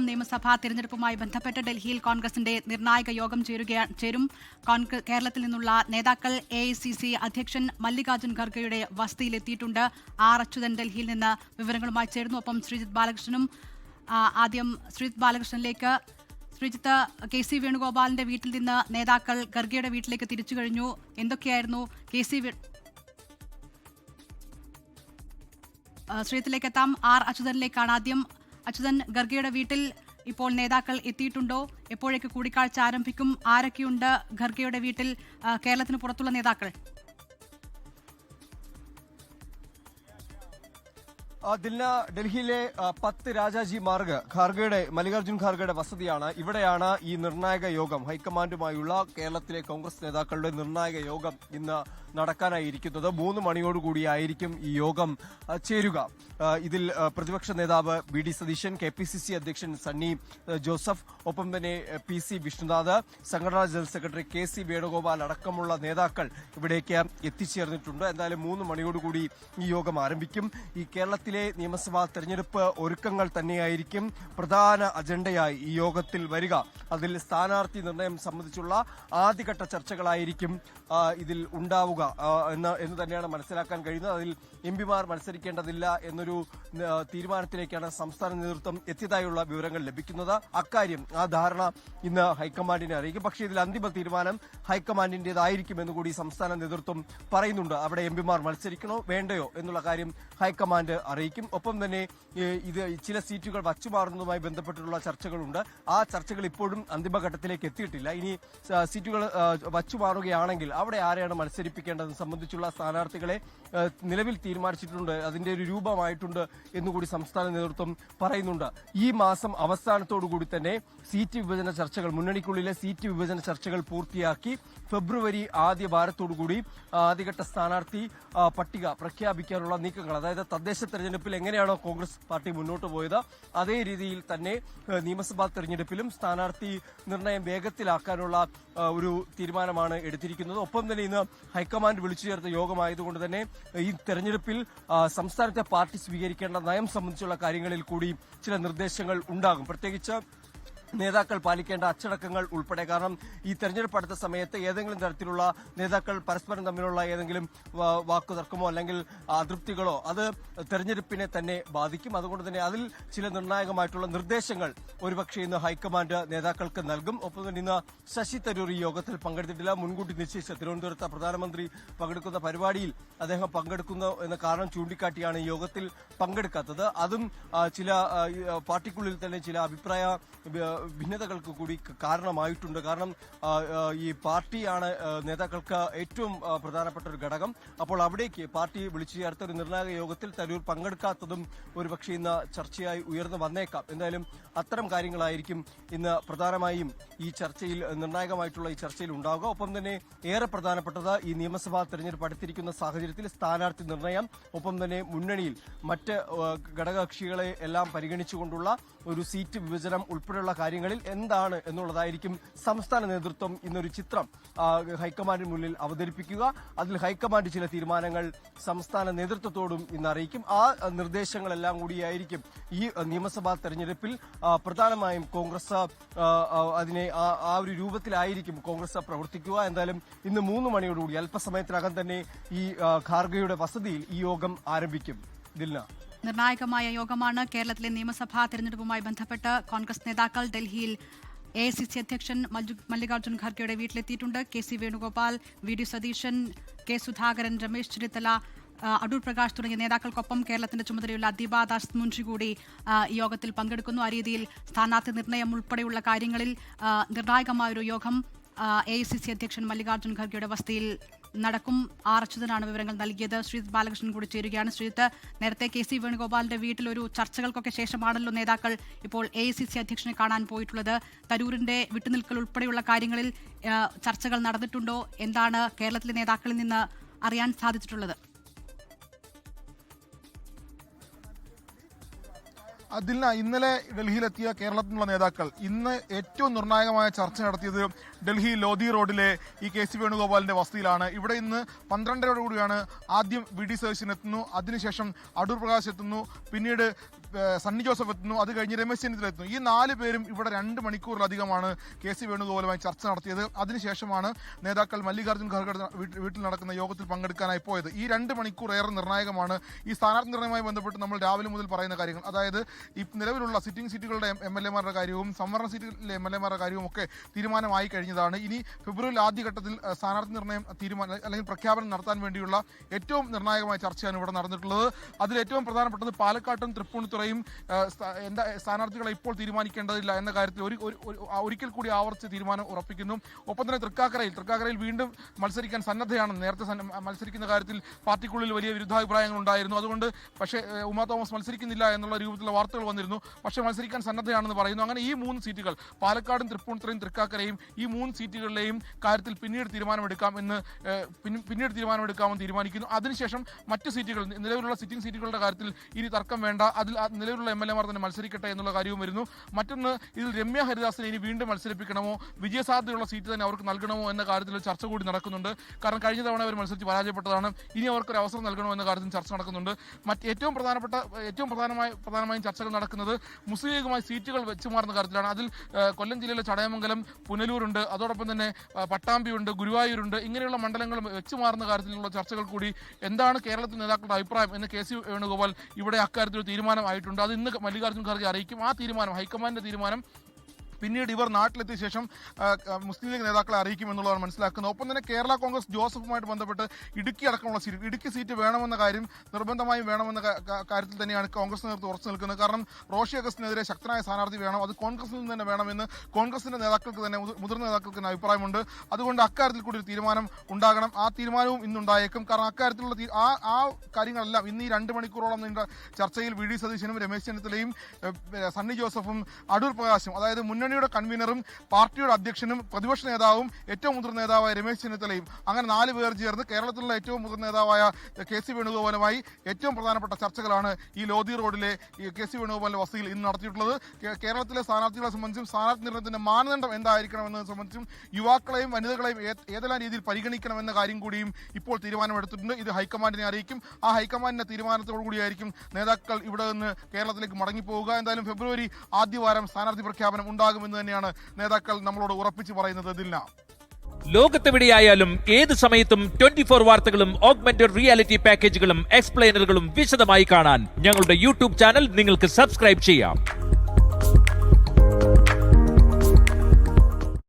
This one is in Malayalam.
നിയമസഭാ തെരഞ്ഞെടുപ്പുമായി ബന്ധപ്പെട്ട് ഡൽഹിയിൽ കോൺഗ്രസിന്റെ നിർണായക യോഗം ചേരും. കേരളത്തിൽ നിന്നുള്ള നേതാക്കൾ AICC അധ്യക്ഷൻ മല്ലികാർജ്ജുൻ ഖർഗെയുടെ വസതിയിലെത്തിയിട്ടുണ്ട്. ആർ അച്യുതൻ ഡൽഹിയിൽ നിന്ന് വിവരങ്ങളുമായി ചേരുന്നു. ഒപ്പം ശ്രീജിത്ത് ബാലകൃഷ്ണനും. ആദ്യം ശ്രീജിത്ത് ബാലകൃഷ്ണനിലേക്ക്. ശ്രീജിത്ത്, KC വേണുഗോപാലിന്റെ വീട്ടിൽ നിന്ന് നേതാക്കൾ ഖർഗെയുടെ വീട്ടിലേക്ക് തിരിച്ചു കഴിഞ്ഞു. എന്തൊക്കെയായിരുന്നു ശ്രീജിത്തിലേക്ക് എത്താം. ആർ അച്യുതനിലേക്കാണ് ആദ്യം. അച്യുതൻ, ഖർഗെയുടെ വീട്ടിൽ ഇപ്പോൾ നേതാക്കൾ എത്തിയിട്ടുണ്ടോ? എപ്പോഴേക്ക് കൂടിക്കാഴ്ച ആരംഭിക്കും? ആരൊക്കെയുണ്ട് ഖർഗെയുടെ വീട്ടിൽ? കേരളത്തിന് പുറത്തുള്ള നേതാക്കൾ. ഡൽഹിയിലെ 10 രാജാജി മാർഗ് മല്ലികാർജ്ജുൻ ഖാർഗെയുടെ വസതിയാണ്. ഇവിടെയാണ് ഈ നിർണായക യോഗം, ഹൈക്കമാൻഡുമായുള്ള കേരളത്തിലെ കോൺഗ്രസ് നേതാക്കളുടെ നിർണായക യോഗം ഇന്ന് നടക്കാനായിരിക്കുന്നത്. 3 മണിയോടുകൂടിയായിരിക്കും ഈ യോഗം ചേരുക. ഇതിൽ പ്രതിപക്ഷ നേതാവ് BD സതീശൻ, KPCC അധ്യക്ഷൻ സണ്ണി ജോസഫ്, ഒപ്പം തന്നെ PC വിഷ്ണുനാഥ്, സംഘടനാ ജനറൽ സെക്രട്ടറി KC വേണുഗോപാൽ അടക്കമുള്ള നേതാക്കൾ ഇവിടേക്ക് എത്തിച്ചേർന്നിട്ടുണ്ട്. എന്തായാലും 3 മണിയോടുകൂടി ഈ യോഗം ആരംഭിക്കും. ഈ കേരളത്തിലെ നിയമസഭാ തെരഞ്ഞെടുപ്പ് ഒരുക്കങ്ങൾ തന്നെയായിരിക്കും പ്രധാന അജണ്ടയായി ഈ യോഗത്തിൽ വരിക. അതിൽ സ്ഥാനാർത്ഥി നിർണയം സംബന്ധിച്ചുള്ള ആദ്യഘട്ട ചർച്ചകളായിരിക്കും ഇതിൽ ഉണ്ടാവുക എന്ന് തന്നെയാണ് മനസ്സിലാക്കാൻ കഴിയുന്നത്. അതിൽ MP-മാർ മത്സരിക്കേണ്ടതില്ല എന്നൊരു തീരുമാനത്തിലേക്കാണ് സംസ്ഥാന നേതൃത്വം എത്തിയതായുള്ള വിവരങ്ങൾ ലഭിക്കുന്നത്. അക്കാര്യം, ആ ധാരണ ഇന്ന് ഹൈക്കമാൻഡിനെ അറിയിക്കും. പക്ഷേ ഇതിൽ അന്തിമ തീരുമാനം ഹൈക്കമാൻഡിന്റേതായിരിക്കുമെന്ന് കൂടി സംസ്ഥാന നേതൃത്വം പറയുന്നുണ്ട്. അവിടെ MP-മാർ മത്സരിക്കണോ വേണ്ടയോ എന്നുള്ള കാര്യം ഹൈക്കമാൻഡ് അറിയിക്കും. ഒപ്പം തന്നെ ഇത് ചില സീറ്റുകൾ വച്ചുമാറുന്നതുമായി ബന്ധപ്പെട്ടുള്ള ചർച്ചകളുണ്ട്. ആ ചർച്ചകൾ ഇപ്പോഴും അന്തിമഘട്ടത്തിലേക്ക് എത്തിയിട്ടില്ല. ഇനി സീറ്റുകൾ വച്ചുമാറുകയാണെങ്കിൽ അവിടെ ആരെയാണ് മത്സരിപ്പിക്കേണ്ടതെന്ന് സംബന്ധിച്ചുള്ള സ്ഥാനാർത്ഥികളെ നിലവിൽ തീരുമാനിച്ചിട്ടുണ്ട്. അതിന്റെ ഒരു രൂപമായിട്ടുണ്ട് എന്നുകൂടി സംസ്ഥാന നേതൃത്വം പറയുന്നുണ്ട്. ഈ മാസം അവസാനത്തോടുകൂടി തന്നെ സീറ്റ് വിഭജന ചർച്ചകൾ, മുന്നണിക്കുള്ളിലെ സീറ്റ് വിഭജന ചർച്ചകൾ പൂർത്തിയാക്കി ഫെബ്രുവരി ആദ്യ വാരത്തോടുകൂടി ആദ്യഘട്ട സ്ഥാനാർത്ഥി പട്ടിക പ്രഖ്യാപിക്കാനുള്ള നീക്കങ്ങൾ, അതായത് തദ്ദേശ തെരഞ്ഞെടുപ്പിൽ എങ്ങനെയാണോ കോൺഗ്രസ് പാർട്ടി മുന്നോട്ട് പോയത് അതേ രീതിയിൽ തന്നെ നിയമസഭാ തെരഞ്ഞെടുപ്പിലും സ്ഥാനാർത്ഥി നിർണയം വേഗത്തിലാക്കാനുള്ള ഒരു തീരുമാനമാണ് എടുത്തിരിക്കുന്നത്. ഒപ്പം തന്നെ ഇന്ന് ഹൈക്കമാൻഡ് വിളിച്ചു ചേർത്ത യോഗമായതുകൊണ്ട് തന്നെ ഈ തെരഞ്ഞെടുപ്പിൽ സംസ്ഥാനത്തെ പാർട്ടി സ്വീകരിക്കേണ്ട നയം സംബന്ധിച്ചുള്ള കാര്യങ്ങളിൽ കൂടി ചില നിർദ്ദേശങ്ങൾ ഉണ്ടാകും. പ്രത്യേകിച്ച് നേതാക്കൾ പാലിക്കേണ്ട അച്ചടക്കങ്ങൾ ഉൾപ്പെടെ. കാരണം ഈ തെരഞ്ഞെടുപ്പ് അടുത്ത സമയത്ത് ഏതെങ്കിലും തരത്തിലുള്ള നേതാക്കൾ പരസ്പരം തമ്മിലുള്ള ഏതെങ്കിലും വാക്കുതർക്കമോ അല്ലെങ്കിൽ അതൃപ്തികളോ അത് തെരഞ്ഞെടുപ്പിനെ തന്നെ ബാധിക്കും. അതുകൊണ്ട് തന്നെ അതിൽ ചില നിർണായകമായിട്ടുള്ള നിർദ്ദേശങ്ങൾ ഒരുപക്ഷെ ഇന്ന് ഹൈക്കമാൻഡ് നേതാക്കൾക്ക് നൽകും. ഒപ്പം തന്നെ ഇന്ന് ശശി തരൂർ ഈ യോഗത്തിൽ പങ്കെടുത്തിട്ടില്ല. മുൻകൂട്ടി നിശ്ചയിച്ച തിരുവനന്തപുരത്ത് പ്രധാനമന്ത്രി പങ്കെടുക്കുന്ന പരിപാടിയിൽ അദ്ദേഹം പങ്കെടുക്കുന്നു എന്ന കാരണം ചൂണ്ടിക്കാട്ടിയാണ് ഈ യോഗത്തിൽ പങ്കെടുക്കാത്തത്. അതും ചില പാർട്ടിക്കുള്ളിൽ തന്നെ ചില അഭിപ്രായ ഭിന്നതകൾക്ക് കൂടി കാരണമായിട്ടുണ്ട്. കാരണം ഈ പാർട്ടിയാണ് നേതാക്കൾക്ക് ഏറ്റവും പ്രധാനപ്പെട്ട ഒരു ഘടകം. അപ്പോൾ അവിടേക്ക് പാർട്ടി വിളിച്ചു ചേർത്ത ഒരു നിർണായക യോഗത്തിൽ തരൂർ പങ്കെടുക്കാത്തതും ഒരുപക്ഷെ ഇന്ന് ചർച്ചയായി ഉയർന്നു വന്നേക്കാം. എന്തായാലും അത്തരം കാര്യങ്ങളായിരിക്കും ഇന്ന് പ്രധാനമായും ഈ ചർച്ചയിൽ, നിർണായകമായിട്ടുള്ള ഈ ചർച്ചയിൽ ഉണ്ടാവുക. ഒപ്പം തന്നെ ഏറെ പ്രധാനപ്പെട്ടത് ഈ നിയമസഭാ തെരഞ്ഞെടുപ്പ് അടുത്തിരിക്കുന്ന സാഹചര്യത്തിൽ സ്ഥാനാർത്ഥി നിർണയം, ഒപ്പം തന്നെ മുന്നണിയിൽ മറ്റ് ഘടകകക്ഷികളെ എല്ലാം പരിഗണിച്ചുകൊണ്ടുള്ള ഒരു സീറ്റ് വിഭജനം ഉൾപ്പെടെയുള്ള കാര്യങ്ങളിൽ എന്താണ് എന്നുള്ളതായിരിക്കും സംസ്ഥാന നേതൃത്വം ഇന്നൊരു ചിത്രം ഹൈക്കമാൻഡിന് മുന്നിൽ അവതരിപ്പിക്കുക. അതിൽ ഹൈക്കമാൻഡ് ചില തീരുമാനങ്ങൾ സംസ്ഥാന നേതൃത്വത്തോടും ഇന്ന് അറിയിക്കും. ആ നിർദ്ദേശങ്ങളെല്ലാം കൂടിയായിരിക്കും ഈ നിയമസഭാ തെരഞ്ഞെടുപ്പിൽ പ്രധാനമായും കോൺഗ്രസ് അതിനെ ആ ഒരു രൂപത്തിലായിരിക്കും കോൺഗ്രസ് പ്രവർത്തിക്കുക. എന്തായാലും ഇന്ന് 3 മണിയോടുകൂടി അല്പസമയത്തിനകം തന്നെ ഈ ഖാർഗെയുടെ വസതിയിൽ ഈ യോഗം ആരംഭിക്കും. നിർണായകമായ യോഗമാണ്. കേരളത്തിലെ നിയമസഭാ തെരഞ്ഞെടുപ്പുമായി ബന്ധപ്പെട്ട് കോൺഗ്രസ് നേതാക്കൾ ഡൽഹിയിൽ AICC അധ്യക്ഷൻ Mallikarjun ഖാർഗെയുടെ വീട്ടിലെത്തിയിട്ടുണ്ട്. KC Venugopal, VD Satheesan, K Sudhakaran, Ramesh Chennithala, Adoor Prakash തുടങ്ങിയ നേതാക്കൾക്കൊപ്പം കേരളത്തിന്റെ ചുമതലയുള്ള ദീപാ ദാസ് മുൻഷി കൂടി ഈ യോഗത്തിൽ പങ്കെടുക്കുന്നു. ആ രീതിയിൽ സ്ഥാനാർത്ഥി നിർണയം ഉൾപ്പെടെയുള്ള കാര്യങ്ങളിൽ നിർണായകമായൊരു യോഗം AICC അധ്യക്ഷൻ മല്ലികാർജ്ജുൻ ഖർഗെയുടെ വസതിയിൽ നടക്കും. ആർ അച്യുതനാണ് വിവരങ്ങൾ നൽകിയത്. ശ്രീജിത്ത് ബാലകൃഷ്ണൻ കൂടി ചേരുകയാണ്. ശ്രീജിത്ത്, നേരത്തെ KC വേണുഗോപാലിന്റെ വീട്ടിൽ ഒരു ചർച്ചകൾക്കൊക്കെ ശേഷമാണല്ലോ നേതാക്കൾ ഇപ്പോൾ AICC അധ്യക്ഷനെ കാണാൻ പോയിട്ടുള്ളത്. തരൂരിന്റെ വിട്ടുനിൽക്കൽ ഉൾപ്പെടെയുള്ള കാര്യങ്ങളിൽ ചർച്ചകൾ നടന്നിട്ടുണ്ടോ? എന്താണ് കേരളത്തിലെ നേതാക്കളിൽ നിന്ന് അറിയാൻ സാധിച്ചിട്ടുള്ളത്? ഇന്നലെ ഡൽഹിയിലെത്തിയ കേരളത്തിലുള്ള നേതാക്കൾ ഇന്ന് ഏറ്റവും നിർണായകമായ ചർച്ച നടത്തിയത് ഡൽഹി ലോധി റോഡിലെ ഈ KC വേണുഗോപാലിന്റെ വസതിയിലാണ്. ഇവിടെ ഇന്ന് 12:30 ആദ്യം VD സതീശൻ എത്തുന്നു, അതിനുശേഷം അടൂർ പ്രകാശ് എത്തുന്നു, പിന്നീട് സണ്ണി ജോസഫ് എത്തുന്നു, അത് കഴിഞ്ഞ് രമേശ് ചെന്നിത്തല എത്തുന്നു. ഈ 4 പേരും ഇവിടെ 2 മണിക്കൂറിലധികമാണ് കെ സി വേണുഗോപാലുമായി ചർച്ച നടത്തിയത്. അതിനുശേഷമാണ് നേതാക്കൾ മല്ലികാർജ്ജുൻ ഖാർഗെ വീട്ടിൽ നടക്കുന്ന യോഗത്തിൽ പങ്കെടുക്കാനായി പോയത്. ഈ 2 മണിക്കൂർ ഏറെ നിർണായകമാണ്. ഈ സ്ഥാനാർത്ഥി നിർണ്ണയവുമായി ബന്ധപ്പെട്ട് നമ്മൾ രാവിലെ മുതൽ പറയുന്ന കാര്യങ്ങൾ, അതായത് ഈ നിലവിലുള്ള സിറ്റിംഗ് സീറ്റുകളുടെ MLA-മാരുടെ കാര്യവും സംവരണ സീറ്റിലെ MLA-മാരുടെ കാര്യവും ഒക്കെ തീരുമാനമായി കഴിഞ്ഞതാണ്. ഇനി ഫെബ്രുവരി ആദ്യഘട്ടത്തിൽ സ്ഥാനാർത്ഥി നിർണ്ണയം അല്ലെങ്കിൽ പ്രഖ്യാപനം നടത്താൻ വേണ്ടിയുള്ള ഏറ്റവും നിർണായകമായ ചർച്ചയാണ് ഇവിടെ നടന്നിട്ടുള്ളത്. അതിൽ ഏറ്റവും പ്രധാനപ്പെട്ടത് പാലക്കാട്ടും തൃപ്പൂണിത്തുറയും സ്ഥാനാർത്ഥികളെ ഇപ്പോൾ തീരുമാനിക്കേണ്ടതില്ല എന്ന കാര്യത്തിൽ ഒരിക്കൽ കൂടി ആവർത്തിച്ച് തീരുമാനം ഉറപ്പിക്കുന്നു. ഒപ്പം തന്നെ തൃക്കാക്കരയിൽ വീണ്ടും മത്സരിക്കാൻ സന്നദ്ധയാണ്. നേരത്തെ മത്സരിക്കുന്ന കാര്യത്തിൽ പാർട്ടിക്കുള്ളിൽ വലിയ വിരുദ്ധാഭിപ്രായങ്ങൾ ഉണ്ടായിരുന്നു. അതുകൊണ്ട് പക്ഷേ ഉമാ തോമസ് മത്സരിക്കുന്നില്ല എന്നുള്ള രൂപത്തിലുള്ള വാർത്തകൾ വന്നിരുന്നു. പക്ഷേ മത്സരിക്കാൻ സന്നദ്ധയാണെന്ന് പറയുന്നു. അങ്ങനെ ഈ 3 സീറ്റുകൾ, പാലക്കാടും തൃപ്പൂണിത്തുറയും തൃക്കാക്കരയും, ഈ 3 സീറ്റുകളിലെയും കാര്യത്തിൽ പിന്നീട് തീരുമാനമെടുക്കാമെന്ന് തീരുമാനിക്കുന്നു. അതിനുശേഷം മറ്റ് സീറ്റുകൾ, നിലവിലുള്ള സിറ്റിംഗ് സീറ്റുകളുടെ കാര്യത്തിൽ ഇനി തർക്കം വേണ്ട, അതിൽ നിലവിലുള്ള MLA-മാർ തന്നെ മത്സരിക്കട്ടെ എന്നുള്ള കാര്യവും വരുന്നു. മറ്റൊന്ന്, ഇതിൽ രമ്യ ഹരിദാസിനെ ഇനി വീണ്ടും മത്സരിപ്പിക്കണമോ, വിജയസാധ്യതയുള്ള സീറ്റ് തന്നെ അവർക്ക് നൽകണമോ എന്ന കാര്യത്തിൽ ചർച്ച കൂടി നടക്കുന്നുണ്ട്. കാരണം കഴിഞ്ഞ തവണ അവർ മത്സരിച്ച് പരാജയപ്പെട്ടതാണ്. ഇനി അവർക്കൊരു അവസരം നൽകണോ എന്ന കാര്യത്തിൽ ചർച്ച നടക്കുന്നുണ്ട്. ഏറ്റവും പ്രധാനമായും ചർച്ചകൾ നടക്കുന്നത് മുസ്ലിം ലീഗുമായി സീറ്റുകൾ വെച്ചുമാറുന്ന കാര്യത്തിലാണ്. അതിൽ കൊല്ലം ജില്ലയിലെ ചടയമംഗലം, പുനലൂരുണ്ട്, അതോടൊപ്പം തന്നെ പട്ടാമ്പിയുണ്ട്, ഗുരുവായൂരുണ്ട്. ഇങ്ങനെയുള്ള മണ്ഡലങ്ങൾ വെച്ചുമാറുന്ന കാര്യത്തിലുള്ള ചർച്ചകൾ കൂടി. എന്താണ് കേരളത്തിൽ നേതാക്കളുടെ അഭിപ്രായം എന്ന് കെ സി വേണുഗോപാൽ ഇവിടെ അക്കാര്യത്തിൽ തീരുമാനമായിട്ടുണ്ട്. അത് ഇന്ന് മല്ലികാർജ്ജുൻ ഖാർഗെ അറിയിക്കും. ആ തീരുമാനം, ഹൈക്കമാൻഡിന്റെ തീരുമാനം പിന്നീട് ഇവർ നാട്ടിലെത്തിയ ശേഷം മുസ്ലിം ലീഗ് നേതാക്കളെ അറിയിക്കുമെന്നുള്ളതാണ് മനസ്സിലാക്കുന്നത്. ഒപ്പം തന്നെ കേരള കോൺഗ്രസ് ജോസഫുമായിട്ട് ബന്ധപ്പെട്ട് ഇടുക്കി അടക്കമുള്ള ഇടുക്കി സീറ്റ് വേണമെന്ന കാര്യം നിർബന്ധമായും വേണമെന്ന കാര്യത്തിൽ തന്നെയാണ് കോൺഗ്രസ് നേതൃത്വം ഉറച്ചു നിൽക്കുന്നത്. കാരണം റോഷി അഗസ്റ്റിനെതിരെ ശക്തനായ സ്ഥാനാർത്ഥി വേണം, അത് കോൺഗ്രസിൽ നിന്ന് തന്നെ വേണമെന്ന് കോൺഗ്രസിന്റെ നേതാക്കൾക്ക് തന്നെ, മുതിർന്ന നേതാക്കൾക്ക് തന്നെ അഭിപ്രായമുണ്ട്. അതുകൊണ്ട് അക്കാര്യത്തിൽ കൂടി ഒരു തീരുമാനം ഉണ്ടാകണം. ആ തീരുമാനവും ഇന്നുണ്ടായേക്കും. കാരണം അക്കാര്യത്തിലുള്ള ആ കാര്യങ്ങളെല്ലാം ഇന്ന് ഈ 2 മണിക്കൂറോളം നീണ്ട ചർച്ചയിൽ വി ഡി സതീശനും രമേശ് ചെന്നിത്തലയും സണ്ണി ജോസഫും അടൂർ പ്രകാശും, അതായത് മുന്നണിയുടെ കൺവീനറും പാർട്ടിയുടെ അധ്യക്ഷനും പ്രതിപക്ഷ നേതാവും ഏറ്റവും മുതിർന്ന നേതാവായ രമേശ് ചെന്നിത്തലയും, അങ്ങനെ 4 പേർ ചേർന്ന് കേരളത്തിലുള്ള ഏറ്റവും മുതിർന്ന നേതാവായ കെ സി വേണുഗോപാലുമായി ഏറ്റവും പ്രധാനപ്പെട്ട ചർച്ചകളാണ് ഈ ലോധി റോഡിലെ കെ സി വേണുഗോപാലിന്റെ വസതിയിൽ ഇന്ന് നടത്തിയിട്ടുള്ളത്. കേരളത്തിലെ സ്ഥാനാർത്ഥികളെ സംബന്ധിച്ചും സ്ഥാനാർത്ഥി നിർണ്ണയത്തിന്റെ മാനദണ്ഡം എന്തായിരിക്കണം എന്നതിനെ സംബന്ധിച്ചും യുവാക്കളെയും വനിതകളെയും ഏതെല്ലാം രീതിയിൽ പരിഗണിക്കണമെന്ന കാര്യം കൂടിയും ഇപ്പോൾ തീരുമാനമെടുത്തിട്ടുണ്ട്. ഇത് ഹൈക്കമാൻഡിനെ അറിയിക്കും. ആ ഹൈക്കമാൻഡിന്റെ തീരുമാനത്തോടു കൂടിയായിരിക്കും നേതാക്കൾ ഇവിടെ നിന്ന് കേരളത്തിലേക്ക് മടങ്ങിപ്പോവുക. എന്തായാലും ഫെബ്രുവരി ആദ്യവാരം സ്ഥാനാർത്ഥി പ്രഖ്യാപനം ഉണ്ടാകുമെന്ന് തന്നെയാണ് നേതാക്കൾ നമ്മളോട് ഉറപ്പിച്ചു പറയുന്നത്. ദിൽന, ലോകത്തെവിടെയായാലും ഏത് സമയത്തും 24 വാർത്തകളും ഓഗ്മെന്റഡ് റിയാലിറ്റി പാക്കേജുകളും എക്സ്പ്ലെയിനറുകളും വിശദമായി കാണാൻ ഞങ്ങളുടെ യൂട്യൂബ് ചാനൽ നിങ്ങൾക്ക് സബ്സ്ക്രൈബ് ചെയ്യാം.